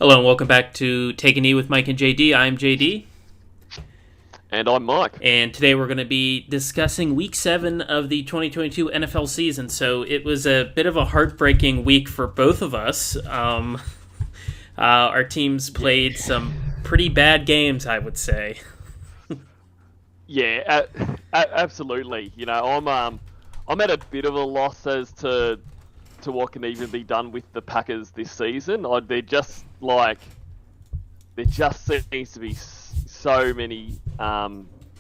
Hello and welcome back to Take a Knee with Mike and JD. I'm JD. And I'm Mike. And today we're going to be discussing Week 7 of the 2022 NFL season. So it was a bit of a heartbreaking week for both of us. Our teams played some pretty bad games, I would say. Yeah, absolutely. I'm at a bit of a loss as to what can even be done with the Packers this season. There just seems to be so many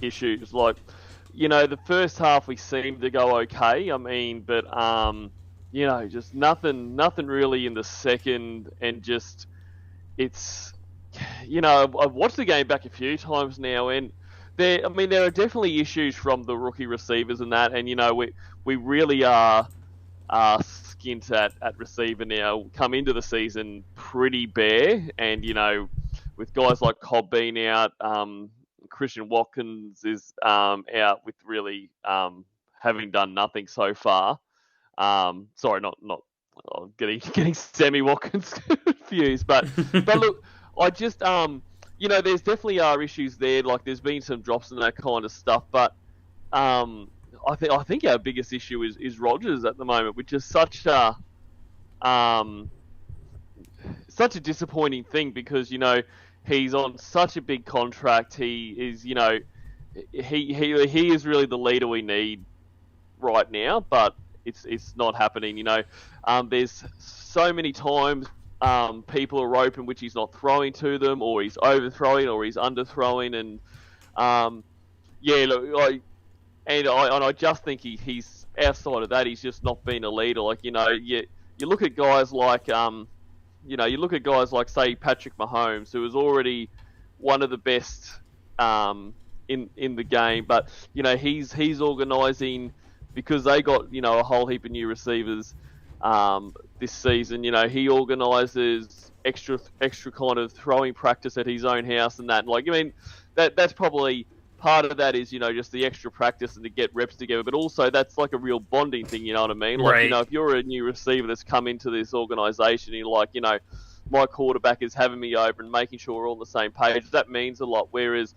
issues. The first half we seemed to go okay. Just nothing really in the second, and just it's, I've watched the game back a few times now, and there are definitely issues from the rookie receivers and that, and we really are skint at receiver now. Come into the season pretty bare, and with guys like Cobb being out, Christian Watkins is out with really having done nothing so far. Sorry, not getting Sammy Watkins confused, but look, I just there's definitely are issues there. Like there's been some drops and that kind of stuff, but I think our biggest issue is Rodgers at the moment, which is such a disappointing thing because he's on such a big contract. He is he is really the leader we need right now, but it's not happening. There's so many times people are open which he's not throwing to them, or he's overthrowing, or he's underthrowing, and look, I just think he's outside of that. He's just not been a leader. You look at guys like say Patrick Mahomes, who is already one of the best in the game, but he's organising because they got a whole heap of new receivers this season. He organises extra kind of throwing practice at his own house and that. That's probably part of that is just the extra practice and to get reps together, but also that's like a real bonding thing. You know what I mean? Right. If you're a new receiver that's come into this organisation, you're like, my quarterback is having me over and making sure we're all on the same page. That means a lot. Whereas,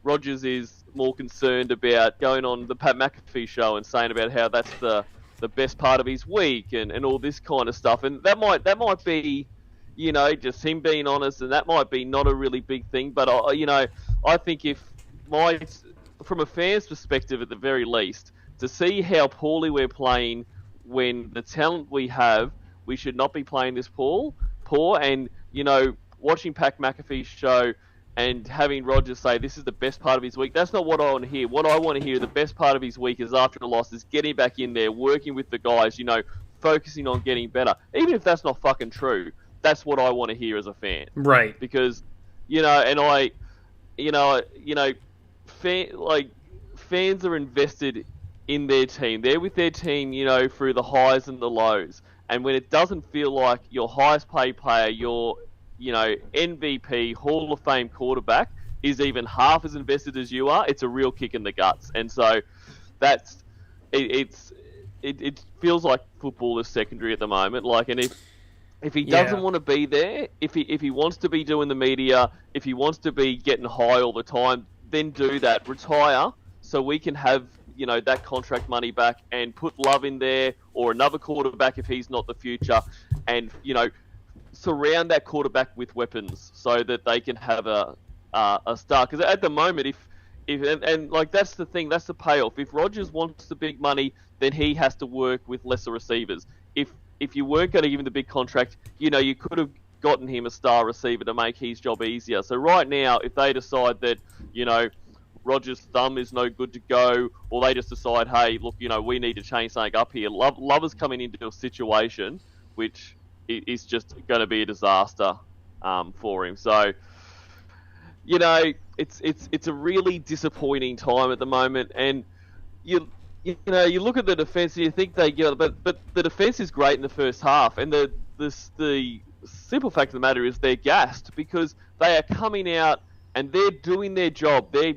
Rodgers is more concerned about going on the Pat McAfee show and saying about how that's the best part of his week and all this kind of stuff. And that might be, just him being honest, and that might be not a really big thing. But I think from a fan's perspective, at the very least, to see how poorly we're playing when the talent we have, we should not be playing this poor. And watching Pat McAfee's show and having Rodgers say this is the best part of his week, that's not what I want to hear. What I want to hear, the best part of his week is after a loss, is getting back in there, working with the guys, focusing on getting better. Even if that's not fucking true, that's what I want to hear as a fan. Right. Because, fans are invested in their team. They're with their team, through the highs and the lows. And when it doesn't feel like your highest paid player, your, MVP, Hall of Fame quarterback is even half as invested as you are, it's a real kick in the guts. And so that's, it feels like football is secondary at the moment. And if he doesn't want to be there, if he wants to be doing the media, if he wants to be getting high all the time, then do that. Retire so we can have that contract money back and put Love in there or another quarterback if he's not the future, and surround that quarterback with weapons so that they can have a star. Because at the moment, if that's the thing, that's the payoff. If Rodgers wants the big money, then he has to work with lesser receivers. If you weren't going to give him the big contract, you could have gotten him a star receiver to make his job easier. So right now, if they decide that, Rodgers' thumb is no good to go, or they just decide, hey, look, we need to change something up here. Love is coming into a situation which is just going to be a disaster for him. So, it's a really disappointing time at the moment, and you look at the defense and you think they get, but the defense is great in the first half, and the simple fact of the matter is they're gassed because they are coming out and they're doing their job. They're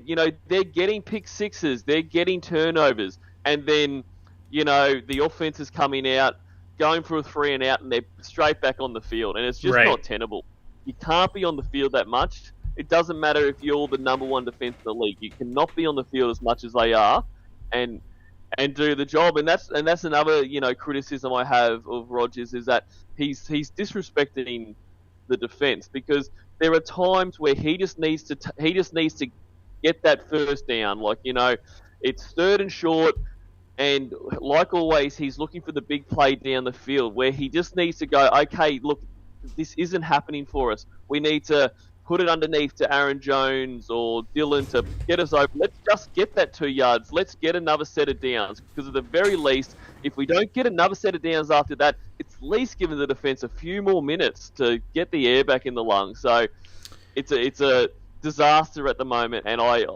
getting pick sixes, they're getting turnovers, and then the offense is coming out going for a 3 and out, and they're straight back on the field, and it's just Right. not tenable. You can't be on the field that much. It doesn't matter if you're the number one defense in the league. You cannot be on the field as much as they are, and do the job. And that's another criticism I have of Rodgers, is that he's disrespecting the defense, because there are times where he just needs to get that first down. Like, it's third and short, and like always, he's looking for the big play down the field where he just needs to go, okay, look, this isn't happening for us. We need to put it underneath to Aaron Jones or Dylan to get us over. Let's just get that 2 yards. Let's get another set of downs, because at the very least, if we don't get another set of downs after that, it's at least giving the defense a few more minutes to get the air back in the lungs. So it's a disaster at the moment, and I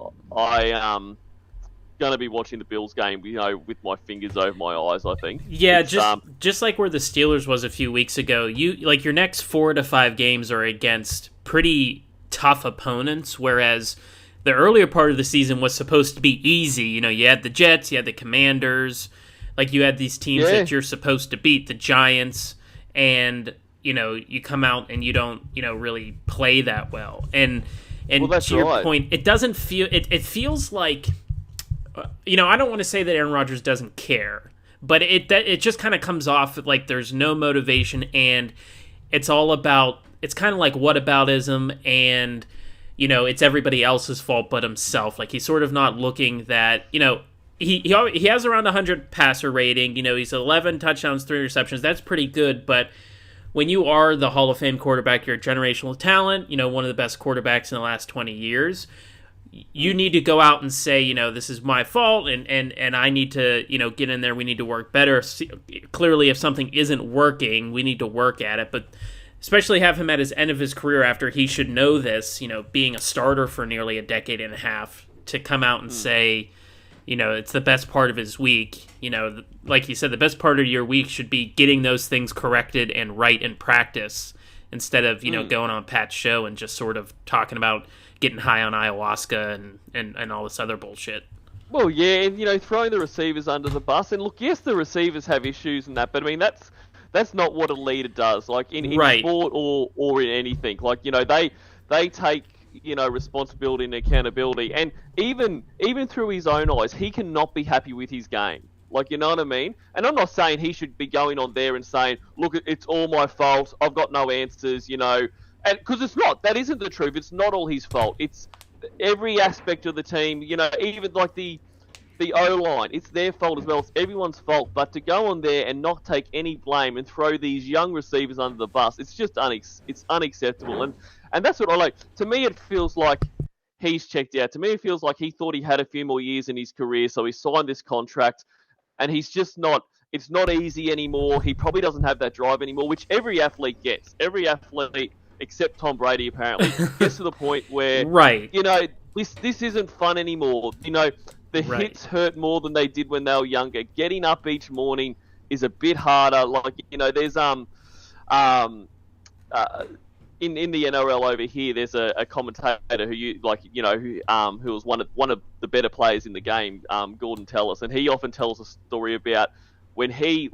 going to be watching the Bills game, with my fingers over my eyes, I think. Yeah, just like where the Steelers was a few weeks ago, your next 4 to 5 games are against pretty tough opponents, whereas the earlier part of the season was supposed to be easy. You had the Jets, you had the Commanders, like you had these teams that you're supposed to beat, the Giants, and you come out and you don't really play that well. And that's to your right. point, it doesn't feel it feels like, I don't want to say that Aaron Rodgers doesn't care, but it just kind of comes off like there's no motivation, and it's all about, it's kind of like whataboutism, and it's everybody else's fault but himself. Like, he's sort of not looking that he has around 100 passer rating. He's 11 touchdowns, 3 receptions. That's pretty good, but when you are the Hall of Fame quarterback, you're a generational talent. One of the best quarterbacks in the last 20 years. You need to go out and say, this is my fault, and I need to, get in there. We need to work better. Clearly, if something isn't working, we need to work at it. But especially have him at his end of his career, after he should know this, being a starter for nearly a decade and a half, to come out and say, it's the best part of his week. Like you said, the best part of your week should be getting those things corrected and right in practice, instead of, going on Pat's show and just sort of talking about getting high on ayahuasca and all this other bullshit. Well, yeah, and throwing the receivers under the bus. And look, yes, the receivers have issues and that, but I mean that's not what a leader does. Like in sport or in anything. Like they take responsibility and accountability, and even through his own eyes, he cannot be happy with his game. Like, you know what I mean? And I'm not saying he should be going on there and saying, look, it's all my fault. I've got no answers. And because it's not. That isn't the truth. It's not all his fault. It's every aspect of the team. Even like the O-line, it's their fault as well. It's everyone's fault. But to go on there and not take any blame and throw these young receivers under the bus, it's just it's unacceptable. And that's what I like. To me, it feels like he's checked out. To me, it feels like he thought he had a few more years in his career, so he signed this contract, and he's just not. It's not easy anymore. He probably doesn't have that drive anymore, which every athlete gets. Every athlete, except Tom Brady, apparently, gets to the point where, this isn't fun anymore. The hits hurt more than they did when they were younger. Getting up each morning is a bit harder. Like, there's in the NRL over here, there's a commentator who was one of the better players in the game, Gordon Tellis, and he often tells a story about when he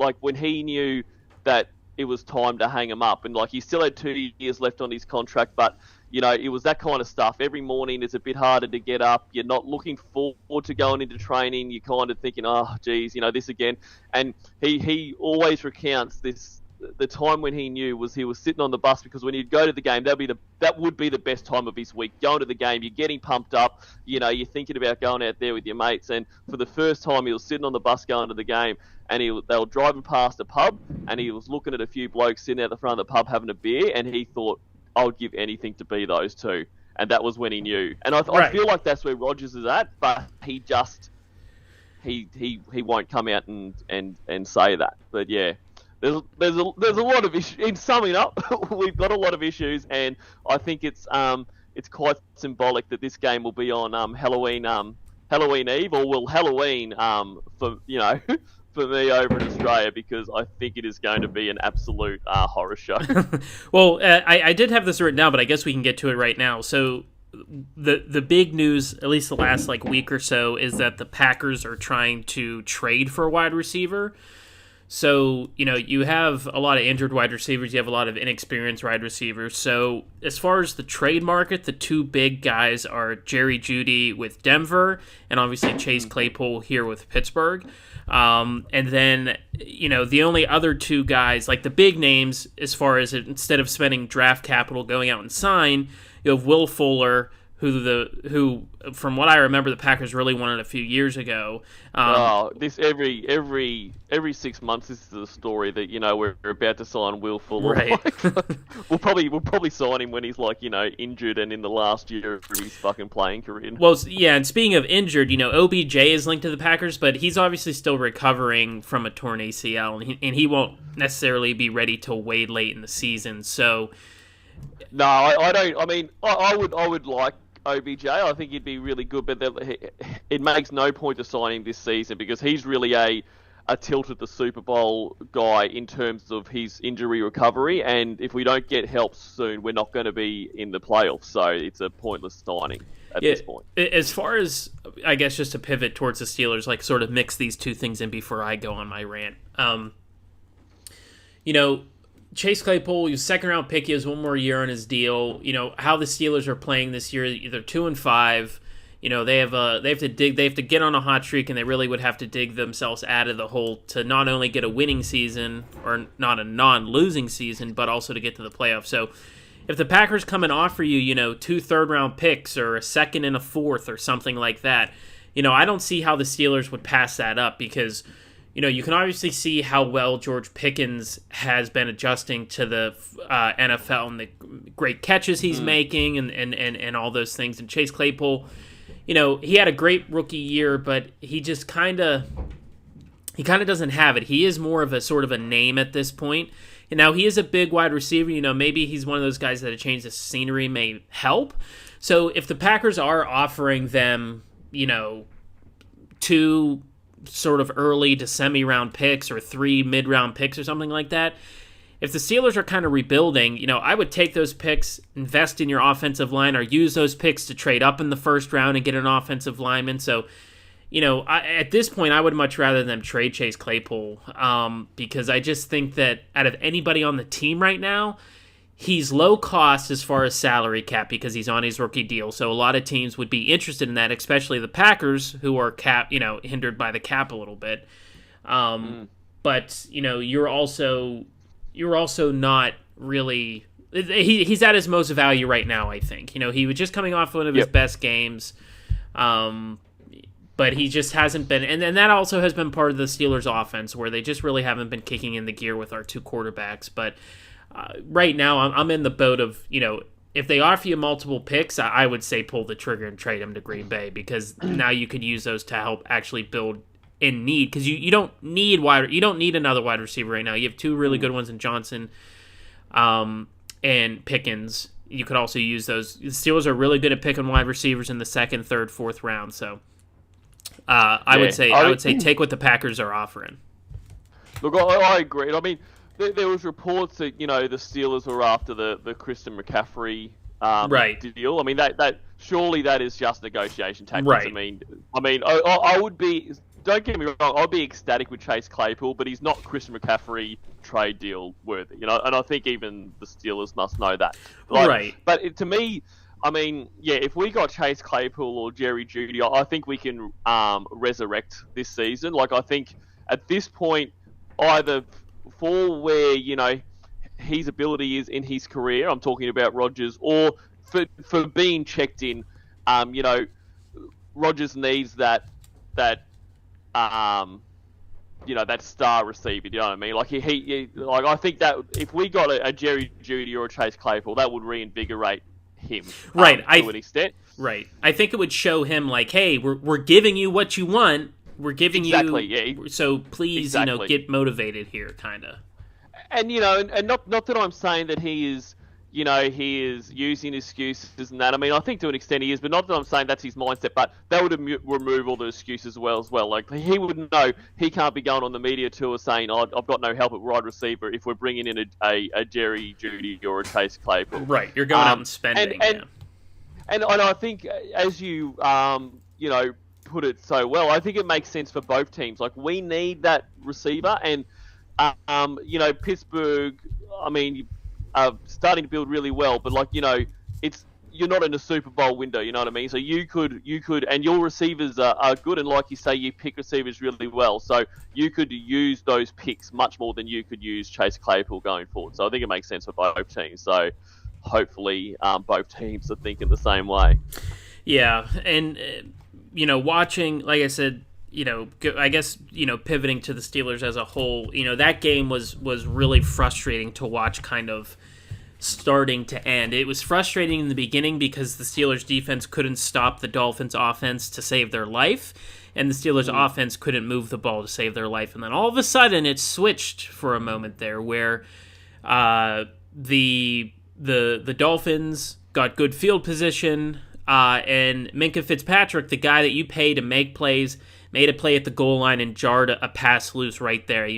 knew that it was time to hang him up, and he still had 2 years left on his contract, but it was that kind of stuff. Every morning it's a bit harder to get up. You're not looking forward to going into training. You're kind of thinking, oh, geez, this again. And he always recounts this. The time when he knew was he was sitting on the bus, because when he'd go to the game, that would be the best time of his week. Going to the game, you're getting pumped up. You're thinking about going out there with your mates. And for the first time, he was sitting on the bus going to the game, and they were driving past a pub, and he was looking at a few blokes sitting out the front of the pub having a beer, and he thought, I would give anything to be those two. And that was when he knew. And I feel like that's where Rodgers is at, but he just he won't come out and say that. But yeah. There's a lot of issues. In summing up, we've got a lot of issues, and I think it's quite symbolic that this game will be on Halloween Eve, or will Halloween for for me over in Australia, because I think it is going to be an absolute horror show. Well, I did have this written down, but I guess we can get to it right now. So the big news, at least the last week or so, is that the Packers are trying to trade for a wide receiver. So, you have a lot of injured wide receivers. You have a lot of inexperienced wide receivers. So, as far as the trade market, the two big guys are Jerry Jeudy with Denver and obviously Chase Claypool here with Pittsburgh. And then, the only other two guys, like the big names, as far as instead of spending draft capital going out and sign, you have Will Fuller, who from what I remember, the Packers really wanted a few years ago. This every 6 months, this is the story that we're about to sign Will Fuller. Right. we'll probably sign him when he's injured and in the last year of his fucking playing career. Well, yeah, and speaking of injured, OBJ is linked to the Packers, but he's obviously still recovering from a torn ACL, and he won't necessarily be ready till way late in the season. So, no, I don't. I mean, I would like OBJ. I think he'd be really good, but it makes no point to sign him this season because he's really a tilt at the Super Bowl guy in terms of his injury recovery, and if we don't get help soon, we're not going to be in the playoffs, so it's a pointless signing at this point. As far as, I guess, just to pivot towards the Steelers, sort of mix these two things in before I go on my rant. Chase Claypool, he's second-round pick. He has one more year on his deal. How the Steelers are playing this year, either 2-5. They have to get on a hot streak, and they really would have to dig themselves out of the hole to not only get a winning season or not a non-losing season, but also to get to the playoffs. So, if the Packers come and offer you, 2 third-round picks or a second and a fourth or something like that, I don't see how the Steelers would pass that up because. You can obviously see how well George Pickens has been adjusting to the NFL and the great catches he's making and all those things. And Chase Claypool, he had a great rookie year, but he just kind of doesn't have it. He is more of a sort of a name at this point. And now he is a big wide receiver. Maybe he's one of those guys that a change of scenery may help. So if the Packers are offering them, 2 sort of early to semi-round picks or 3 mid-round picks or something like that. If the Steelers are kind of rebuilding, I would take those picks, invest in your offensive line, or use those picks to trade up in the first round and get an offensive lineman. So, at this point, I would much rather them trade Chase Claypool because I just think that out of anybody on the team right now, he's low cost as far as salary cap because he's on his rookie deal. So a lot of teams would be interested in that, especially the Packers, who are hindered by the cap a little bit. But you're also not really. He's at his most value right now. I think he was just coming off one of his best games. But he just hasn't been, and that also has been part of the Steelers' offense where they just really haven't been kicking in the gear with our 2 quarterbacks. But right now, I'm in the boat of, if they offer you multiple picks, I would say pull the trigger and trade them to Green Bay because now you could use those to help actually build in need because you don't need another wide receiver right now. You have 2 really good ones in Johnson and Pickens. You could also use those. The Steelers are really good at picking wide receivers in the 2nd, 3rd, 4th round. So I would say take what the Packers are offering. Look, I agree. I mean. There was reports that the Steelers were after the Christian McCaffrey deal. I mean that surely that is just negotiation tactics. Right. I mean I would be. Don't get me wrong. I'd be ecstatic with Chase Claypool, but he's not Christian McCaffrey trade deal worthy. And I think even the Steelers must know that. Right. But to me, I mean, if we got Chase Claypool or Jerry Jeudy, I think we can resurrect this season. I think at this point, either for where his ability is in his career, I'm talking about Rodgers, or for being checked in, Rodgers needs that star receiver. You know what I mean? I think that if we got a Jerry Jeudy or a Chase Claypool, that would reinvigorate him. Right. To an extent. Right. I think it would show him hey, we're giving you what you want. We're giving you, so please, get motivated here, kind of. And and not that I'm saying that he is using excuses and that. I mean, I think to an extent he is, but not that I'm saying that's his mindset. But that would remove all the excuses as well. He would know he can't be going on the media tour saying, I've got no help at wide receiver if we're bringing in a Jerry Jeudy or a Chase Claypool. Right, you're going out and spending. And I think as you put it so well, I think it makes sense for both teams. We need that receiver, and Pittsburgh, I mean, are starting to build really well, but it's you're not in a Super Bowl window. You know what I mean? So you could, and your receivers are good, and like you say, you pick receivers really well. So you could use those picks much more than you could use Chase Claypool going forward. So I think it makes sense for both teams. So hopefully, both teams are thinking the same way. Yeah, and watching, like I said, I guess pivoting to the Steelers as a whole, that game was really frustrating to watch, kind of starting to end. It was frustrating in the beginning because the Steelers defense couldn't stop the Dolphins offense to save their life, and the Steelers offense couldn't move the ball to save their life. And then all of a sudden it switched for a moment there where the Dolphins got good field position, and Minkah Fitzpatrick, the guy that you pay to make plays, made a play at the goal line and jarred a pass loose right there.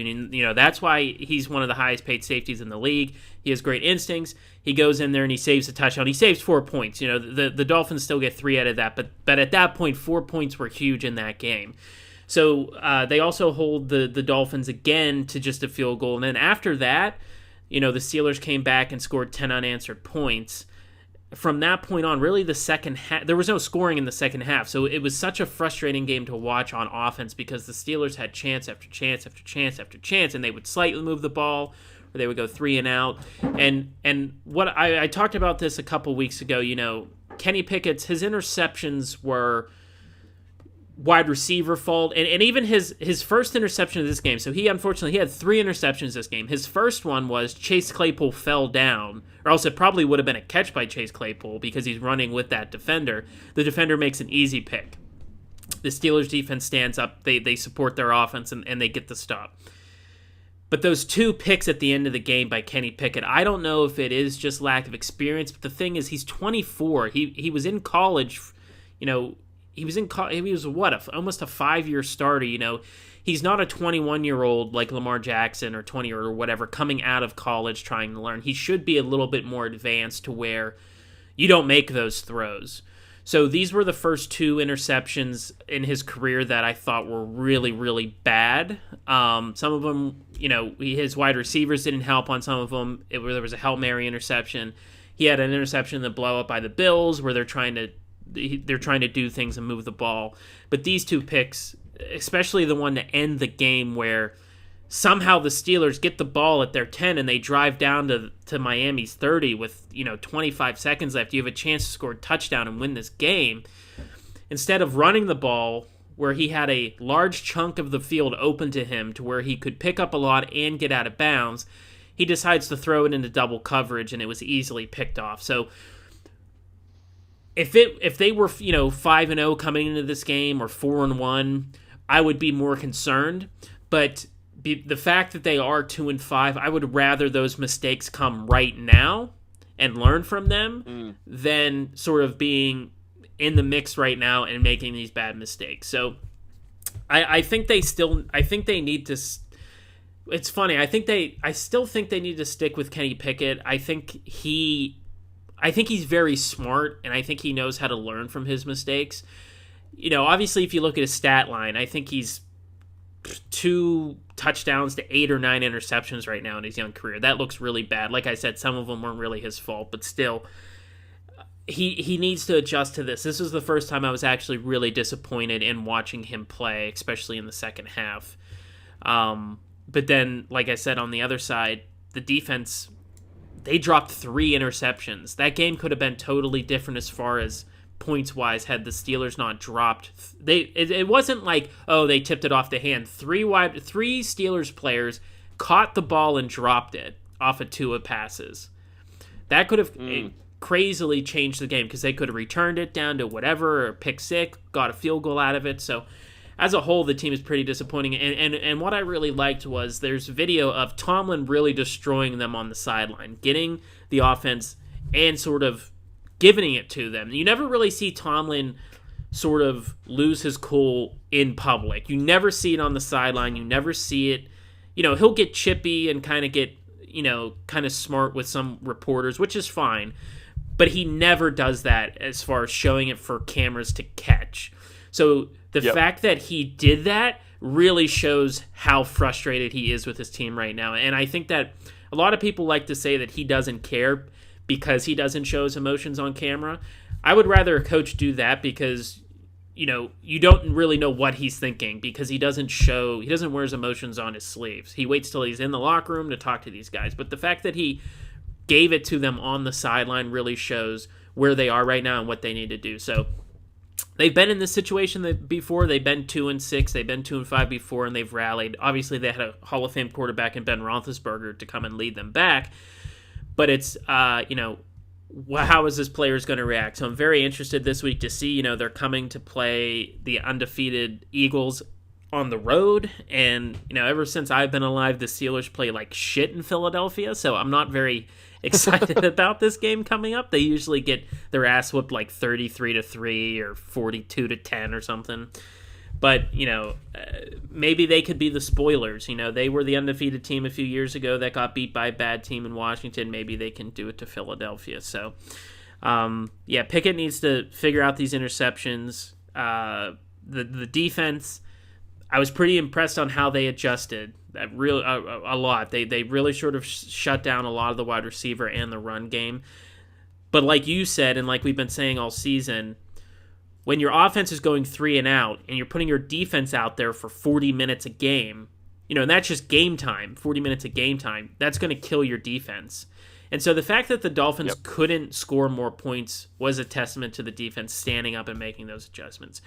That's why he's one of the highest paid safeties in the league. He has great instincts. He goes in there and he saves a touchdown. He saves 4 points. The Dolphins still get 3 out of that, but at that point, 4 points were huge in that game. So they also hold the Dolphins again to just a field goal. And then after that, the Steelers came back and scored 10 unanswered points. From that point on, really the second half, there was no scoring in the second half. So it was such a frustrating game to watch on offense because the Steelers had chance after chance after chance after chance, and they would slightly move the ball, or they would go 3 and out. And what I talked about this a couple weeks ago, Kenny Pickett's, his interceptions were wide receiver fault, and even his first interception of this game. So he had 3 interceptions this game. His first one was Chase Claypool fell down, or else it probably would have been a catch by Chase Claypool because he's running with that defender. The defender makes an easy pick. The Steelers defense stands up, they support their offense, and they get the stop. But those 2 picks at the end of the game by Kenny Pickett, I don't know if it is just lack of experience, but the thing is, he's 24. He was in college, he was almost a 5-year starter. He's not a 21-year-old like Lamar Jackson or 20 or whatever coming out of college trying to learn. He should be a little bit more advanced to where you don't make those throws. So these were the first 2 interceptions in his career that I thought were really, really bad. Some of them, his wide receivers didn't help on some of them. There was a Hail Mary interception. He had an interception that blow up by the Bills where they're trying to do things and move the ball. But these 2 picks, especially the one to end the game where somehow the Steelers get the ball at their 10 and they drive down to Miami's 30 with 25 seconds left. You have a chance to score a touchdown and win this game. Instead of running the ball where he had a large chunk of the field open to him to where he could pick up a lot and get out of bounds, he decides to throw it into double coverage and it was easily picked off. So if they were 5-0 coming into this game or 4-1, I would be more concerned. But the fact that they are 2-5, I would rather those mistakes come right now and learn from them than sort of being in the mix right now and making these bad mistakes. So I think they need to. It's funny. I still think they need to stick with Kenny Pickett. I think he's very smart, and I think he knows how to learn from his mistakes. Obviously, if you look at his stat line, I think he's 2 touchdowns to 8 or 9 interceptions right now in his young career. That looks really bad. Like I said, some of them weren't really his fault, but still, he needs to adjust to this. This was the first time I was actually really disappointed in watching him play, especially in the second half. But then, like I said, on the other side, the defense, they dropped 3 interceptions. That game could have been totally different as far as points-wise had the Steelers not dropped. It wasn't like, they tipped it off the hand. 3 Steelers players caught the ball and dropped it off of 2 passes. That could have crazily changed the game because they could have returned it down to whatever, or pick six, got a field goal out of it. So as a whole, the team is pretty disappointing. And what I really liked was there's video of Tomlin really destroying them on the sideline, getting the offense and sort of giving it to them. You never really see Tomlin sort of lose his cool in public. You never see it on the sideline. You never see it. He'll get chippy and kind of get, kind of smart with some reporters, which is fine. But he never does that as far as showing it for cameras to catch. So the fact that he did that really shows how frustrated he is with his team right now. And I think that a lot of people like to say that he doesn't care because he doesn't show his emotions on camera. I would rather a coach do that because, you don't really know what he's thinking because he doesn't wear his emotions on his sleeves. He waits till he's in the locker room to talk to these guys. But the fact that he gave it to them on the sideline really shows where they are right now and what they need to do. So they've been in this situation before. They've been 2-6. They've been 2-5 before, and they've rallied. Obviously, they had a Hall of Fame quarterback in Ben Roethlisberger to come and lead them back. But it's, how is this players going to react? So I'm very interested this week to see, they're coming to play the undefeated Eagles on the road. And, ever since I've been alive, the Steelers play like shit in Philadelphia. So I'm not very excited about this game coming up. They usually get their ass whooped like 33-3 or 42-10 or something. But, maybe they could be the spoilers. They were the undefeated team a few years ago that got beat by a bad team in Washington. Maybe they can do it to Philadelphia. So, Pickett needs to figure out these interceptions. The defense, I was pretty impressed on how they adjusted a lot. They really sort of shut down a lot of the wide receiver and the run game. But like you said, and like we've been saying all season, when your offense is going 3 and out and you're putting your defense out there for 40 minutes a game, and that's just game time, 40 minutes of game time, that's going to kill your defense. And so the fact that the Dolphins couldn't score more points was a testament to the defense standing up and making those adjustments.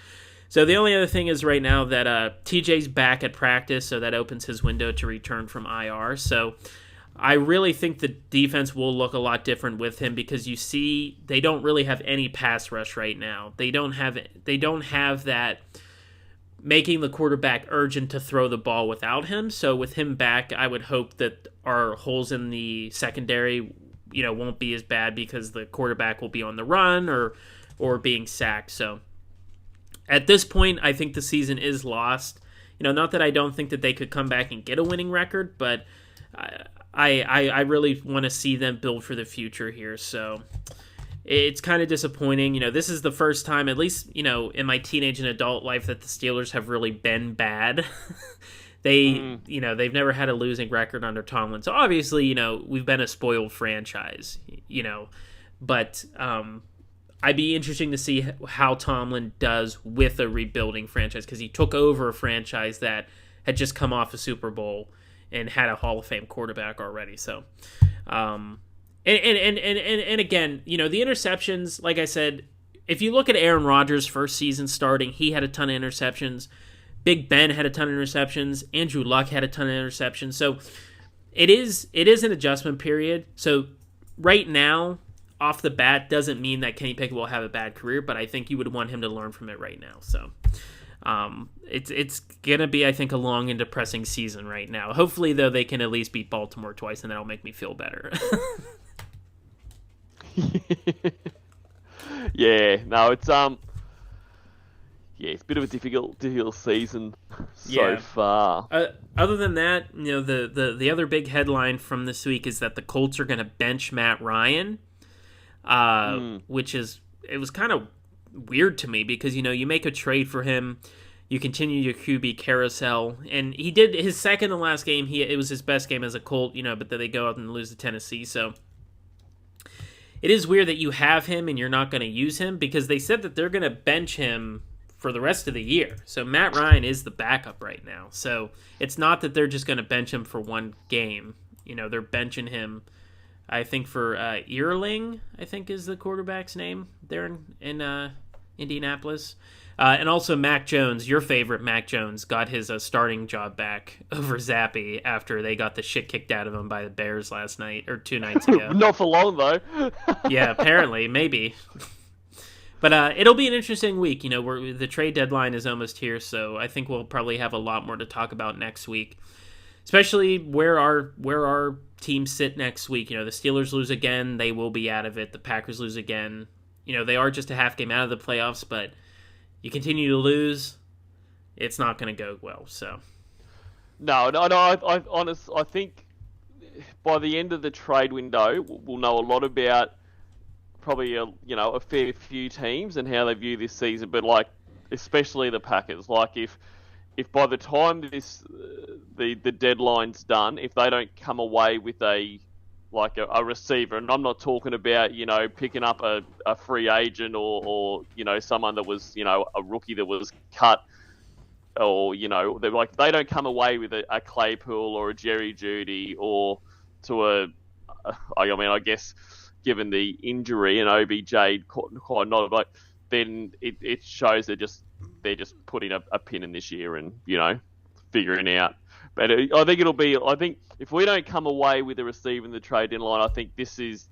So the only other thing is right now that TJ's back at practice, so that opens his window to return from IR. So I really think the defense will look a lot different with him because you see they don't really have any pass rush right now. They don't have that making the quarterback urgent to throw the ball without him. So with him back, I would hope that our holes in the secondary, won't be as bad because the quarterback will be on the run or being sacked. So at this point, I think the season is lost. Not that I don't think that they could come back and get a winning record, but I really want to see them build for the future here. So it's kind of disappointing. This is the first time, at least, in my teenage and adult life, that the Steelers have really been bad. They've never had a losing record under Tomlin. So obviously, we've been a spoiled franchise, but I'd be interesting to see how Tomlin does with a rebuilding franchise because he took over a franchise that had just come off a Super Bowl and had a Hall of Fame quarterback already. So, and again, the interceptions, like I said, if you look at Aaron Rodgers' first season starting, he had a ton of interceptions. Big Ben had a ton of interceptions. Andrew Luck had a ton of interceptions. So it is an adjustment period. So right now, off the bat, doesn't mean that Kenny Pickett will have a bad career, but I think you would want him to learn from it right now. So it's gonna be, I think, a long and depressing season right now. Hopefully, though, they can at least beat Baltimore twice, and that'll make me feel better. It's it's a bit of a difficult season so far. Other than that, the other big headline from this week is that the Colts are going to bench Matt Ryan, which it was kind of weird to me because, you make a trade for him, you continue your QB carousel, and he did his second to last game. It was his best game as a Colt, but then they go out and lose to Tennessee. So it is weird that you have him and you're not going to use him because they said that they're going to bench him for the rest of the year. So Matt Ryan is the backup right now. So it's not that they're just going to bench him for one game. They're benching him, I think, for Earling, I think is the quarterback's name there in Indianapolis. And also Mac Jones, your favorite Mac Jones, got his starting job back over Zappy after they got the shit kicked out of him by the Bears last night, or 2 nights ago. Not for long, though. Yeah, apparently, maybe. But it'll be an interesting week. The trade deadline is almost here, so I think we'll probably have a lot more to talk about next week, especially where our teams sit next week. The Steelers lose again, they will be out of it. The Packers lose again. They are just a half game out of the playoffs, but you continue to lose, it's not going to go well. So, no. I think by the end of the trade window, we'll know a lot about probably a fair few teams and how they view this season. But especially the Packers. If if by the time this the deadline's done, if they don't come away with a receiver, and I'm not talking about picking up a free agent or someone that was a rookie that was cut, or they don't come away with a Claypool or a Jerry Jeudy or to I guess given the injury and OBJ quite not, but then it shows they're just putting a pin in this year and figuring out. But I think if we don't come away with a receiver in the trade deadline, I think this is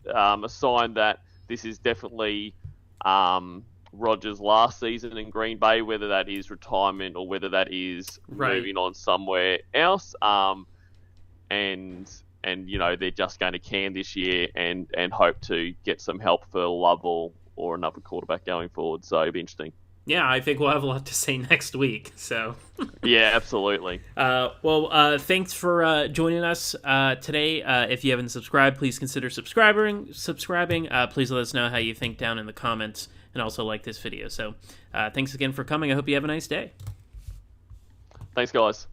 a sign that this is definitely Rodgers' last season in Green Bay, whether that is retirement or whether that is moving on somewhere else. And they're just going to can this year and hope to get some help for Lovell or another quarterback going forward. So it'll be interesting. Yeah, I think we'll have a lot to say next week. So yeah, absolutely. Thanks for joining us today. If you haven't subscribed, please consider subscribing. Please let us know how you think down in the comments, and also like this video. So thanks again for coming. I hope you have a nice day. Thanks, guys.